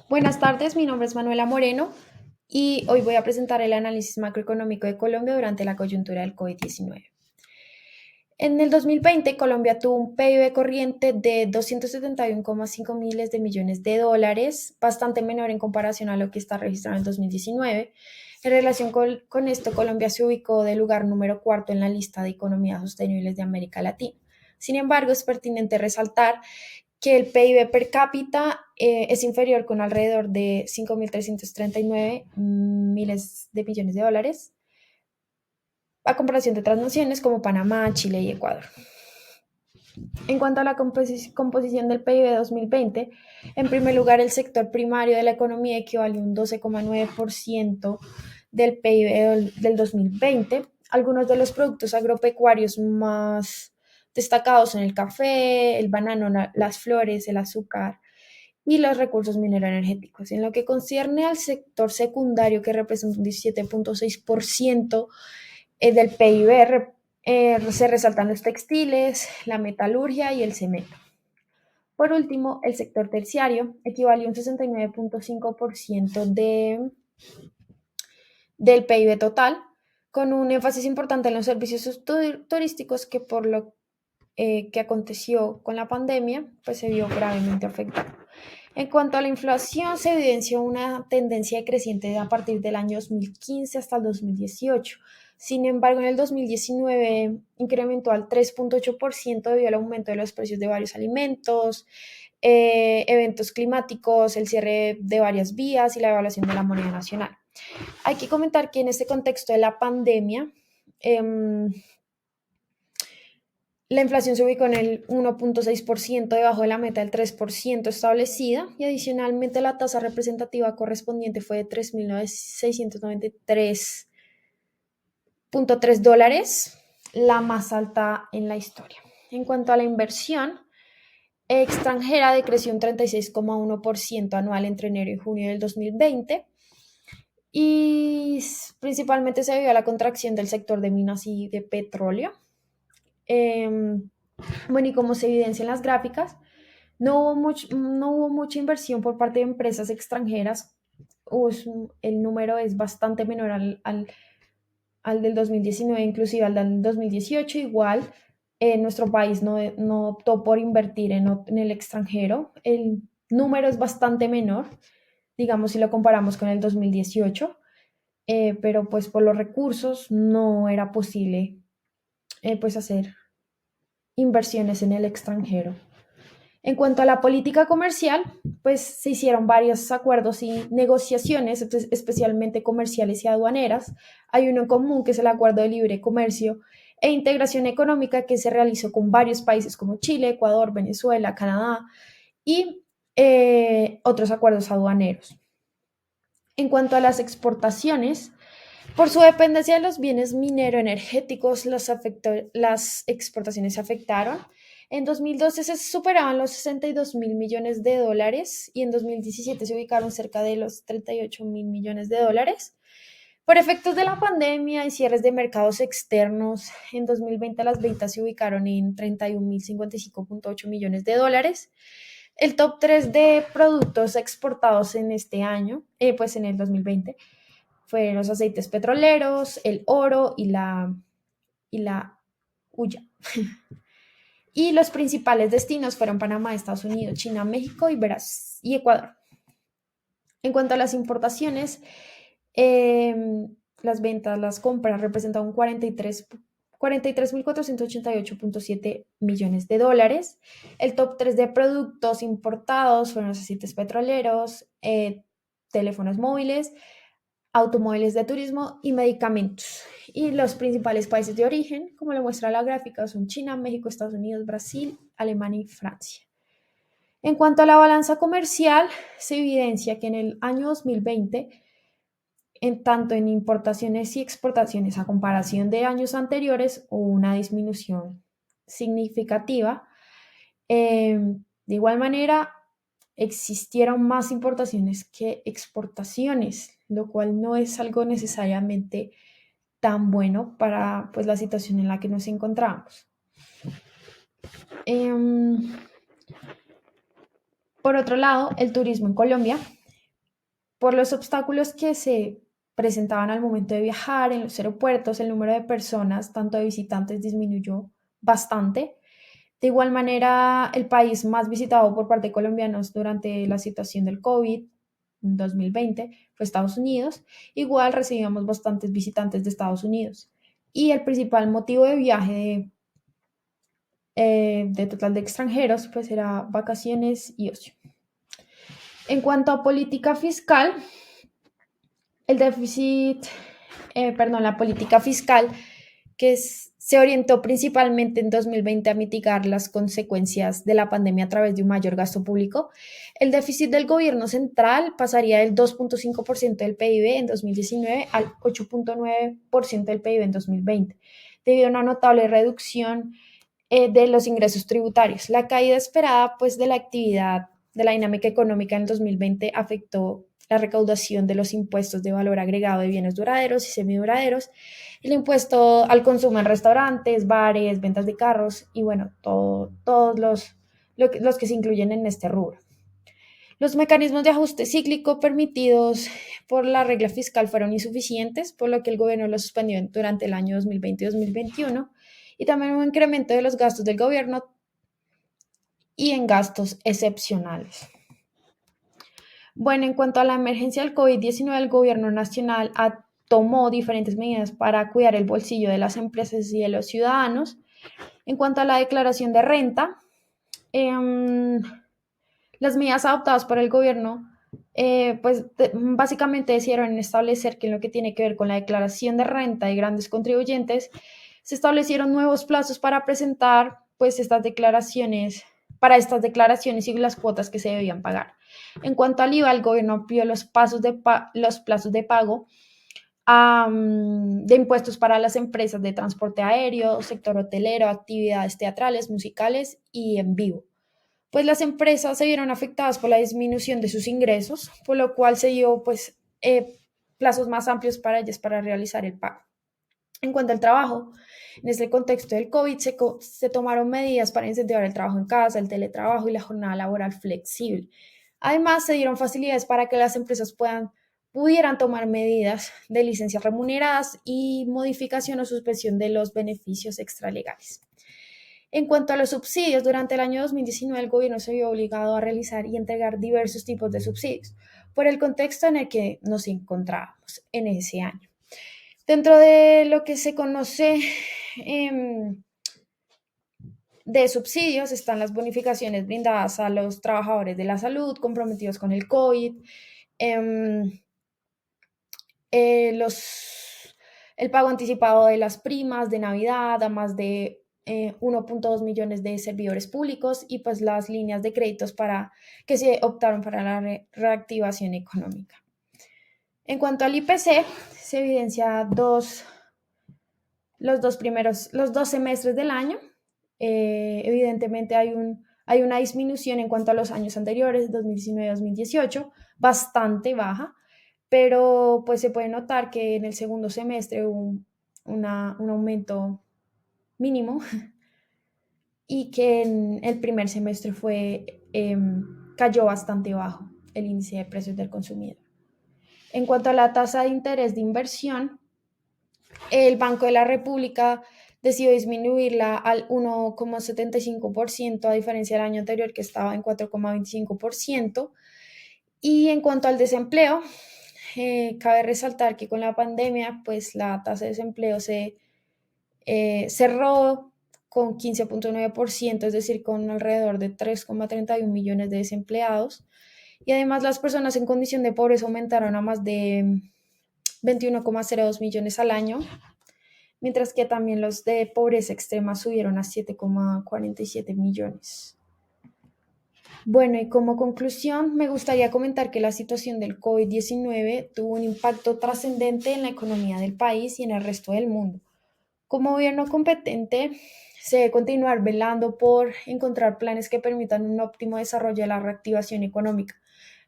Buenas tardes, mi nombre es Manuela Moreno y hoy voy a presentar el análisis macroeconómico de Colombia durante la coyuntura del COVID-19. En el 2020, Colombia tuvo un PIB corriente de 271,5 miles de millones de dólares, bastante menor en comparación a lo que está registrado en el 2019. En relación con esto, Colombia se ubicó de lugar número cuarto en la lista de economías sostenibles de América Latina. Sin embargo, es pertinente resaltar que el PIB per cápita es inferior con alrededor de 5.339 miles de millones de dólares a comparación de otras naciones como Panamá, Chile y Ecuador. En cuanto a la composición del PIB de 2020, en primer lugar, el sector primario de la economía equivale a un 12,9% del PIB del 2020. Algunos de los productos agropecuarios más destacados son el café, el banano, las flores, el azúcar y los recursos mineroenergéticos. En lo que concierne al sector secundario, que representa un 17,6% del PIB, se resaltan los textiles, la metalurgia y el cemento. Por último, el sector terciario equivale a un 69,5% del PIB total, con un énfasis importante en los servicios turísticos que por lo que aconteció con la pandemia, pues se vio gravemente afectado. En cuanto a la inflación, se evidenció una tendencia creciente a partir del año 2015 hasta el 2018. Sin embargo, en el 2019 incrementó al 3,8% debido al aumento de los precios de varios alimentos, eventos climáticos, el cierre de varias vías y la devaluación de la moneda nacional. Hay que comentar que en este contexto de la pandemia, la inflación se ubicó en el 1,6% debajo de la meta del 3% establecida y adicionalmente la tasa representativa correspondiente fue de 3.693,3 dólares, la más alta en la historia. En cuanto a la inversión extranjera, decreció un 36,1% anual entre enero y junio del 2020 y principalmente se debió a la contracción del sector de minas y de petróleo. Bueno, y como se evidencia en las gráficas, no hubo mucha inversión por parte de empresas extranjeras. El número es bastante menor al del 2019, inclusive al del 2018. Igual, nuestro país no optó por invertir en el extranjero. El número es bastante menor, digamos, si lo comparamos con el 2018, pero pues por los recursos no era posible pues hacer inversiones en el extranjero. En cuanto a la política comercial, pues se hicieron varios acuerdos y negociaciones, especialmente comerciales y aduaneras. Hay uno en común, que es el Acuerdo de Libre Comercio e Integración Económica, que se realizó con varios países como Chile, Ecuador, Venezuela, Canadá y otros acuerdos aduaneros. En cuanto a las exportaciones, por su dependencia de los bienes minero-energéticos, las exportaciones se afectaron. En 2012 se superaban los 62 mil millones de dólares y en 2017 se ubicaron cerca de los 38 mil millones de dólares. Por efectos de la pandemia y cierres de mercados externos, en 2020 las ventas se ubicaron en 31.055,8 millones de dólares. El top 3 de productos exportados en este año, pues en el 2020, fueron los aceites petroleros, el oro y la hulla. Y los principales destinos fueron Panamá, Estados Unidos, China, México y Ecuador. En cuanto a las importaciones, eh, las ventas, las compras representaron 43.488,7 millones de dólares. El top 3 de productos importados fueron los aceites petroleros, teléfonos móviles, automóviles de turismo y medicamentos. Y los principales países de origen, como lo muestra la gráfica, son China, México, Estados Unidos, Brasil, Alemania y Francia. En cuanto a la balanza comercial, se evidencia que en el año 2020, tanto en importaciones y exportaciones a comparación de años anteriores, hubo una disminución significativa. De igual manera, existieron más importaciones que exportaciones, lo cual no es algo necesariamente tan bueno para pues, la situación en la que nos encontramos. Por otro lado, el turismo en Colombia Por los obstáculos que se presentaban al momento de viajar en los aeropuertos, el número de personas, tanto de visitantes, disminuyó bastante. De igual manera, el país más visitado por parte de colombianos durante la situación del COVID en 2020 fue Estados Unidos. Igual recibíamos bastantes visitantes de Estados Unidos. Y el principal motivo de viaje de total de extranjeros pues era vacaciones y ocio. En cuanto a política fiscal, el déficit, la política fiscal se orientó principalmente en 2020 a mitigar las consecuencias de la pandemia a través de un mayor gasto público. El déficit del gobierno central pasaría del 2.5% del PIB en 2019 al 8.9% del PIB en 2020, debido a una notable reducción de los ingresos tributarios. La caída esperada pues, de la actividad de la dinámica económica en el 2020 afectó la recaudación de los impuestos de valor agregado de bienes duraderos y semiduraderos, el impuesto al consumo en restaurantes, bares, ventas de carros y bueno, todos los que se incluyen en este rubro. Los mecanismos de ajuste cíclico permitidos por la regla fiscal fueron insuficientes, por lo que el gobierno los suspendió durante el año 2020 y 2021, y también un incremento de los gastos del gobierno y en gastos excepcionales. Bueno, en cuanto a la emergencia del COVID-19, el gobierno nacional tomó diferentes medidas para cuidar el bolsillo de las empresas y de los ciudadanos. En cuanto a la declaración de renta, eh, las medidas adoptadas por el gobierno, básicamente decidieron establecer que en lo que tiene que ver con la declaración de renta de grandes contribuyentes, se establecieron nuevos plazos para presentar pues estas declaraciones y las cuotas que se debían pagar. En cuanto al IVA, el gobierno amplió los plazos de pago de impuestos para las empresas de transporte aéreo, sector hotelero, actividades teatrales, musicales y en vivo. Pues las empresas se vieron afectadas por la disminución de sus ingresos, por lo cual se dio plazos más amplios para ellas para realizar el pago. En cuanto al trabajo, en este contexto del COVID se tomaron medidas para incentivar el trabajo en casa, el teletrabajo y la jornada laboral flexible. Además, se dieron facilidades para que las empresas pudieran tomar medidas de licencias remuneradas y modificación o suspensión de los beneficios extralegales. En cuanto a los subsidios, durante el año 2019 el gobierno se vio obligado a realizar y entregar diversos tipos de subsidios por el contexto en el que nos encontrábamos en ese año. Dentro de lo que se conoce de subsidios están las bonificaciones brindadas a los trabajadores de la salud comprometidos con el COVID, em, el pago anticipado de las primas de Navidad a más de 1.2 millones de servidores públicos y pues las líneas de créditos que se optaron para la reactivación económica. En cuanto al IPC, se evidencia los dos semestres del año. Evidentemente hay una disminución en cuanto a los años anteriores, 2019-2018, bastante baja, pero pues se puede notar que en el segundo semestre hubo un aumento mínimo y que en el primer semestre cayó bastante bajo el índice de precios del consumidor. En cuanto a la tasa de interés de inversión, el Banco de la República decidió disminuirla al 1,75% a diferencia del año anterior que estaba en 4,25%. Y en cuanto al desempleo, cabe resaltar que con la pandemia, pues la tasa de desempleo se cerró con 15.9%, es decir, con alrededor de 3,31 millones de desempleados. Y además las personas en condición de pobreza aumentaron a más de 21,02 millones al año, mientras que también los de pobreza extrema subieron a 7,47 millones. Bueno, y como conclusión, me gustaría comentar que la situación del COVID-19 tuvo un impacto trascendente en la economía del país y en el resto del mundo. Como gobierno competente, se debe continuar velando por encontrar planes que permitan un óptimo desarrollo de la reactivación económica.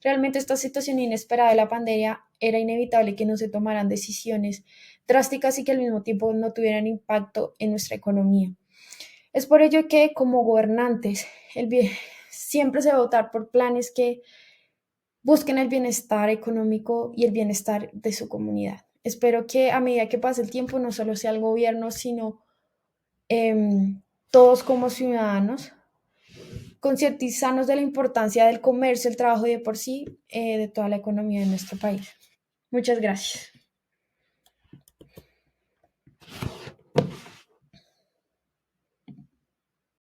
Realmente esta situación inesperada de la pandemia era inevitable que no se tomaran decisiones drásticas y que al mismo tiempo no tuvieran impacto en nuestra economía. Es por ello que como gobernantes siempre se debe optar por planes que busquen el bienestar económico y el bienestar de su comunidad. Espero que a medida que pase el tiempo no solo sea el gobierno, sino todos como ciudadanos, concientizarnos de la importancia del comercio, el trabajo y de por sí de toda la economía de nuestro país. Muchas gracias.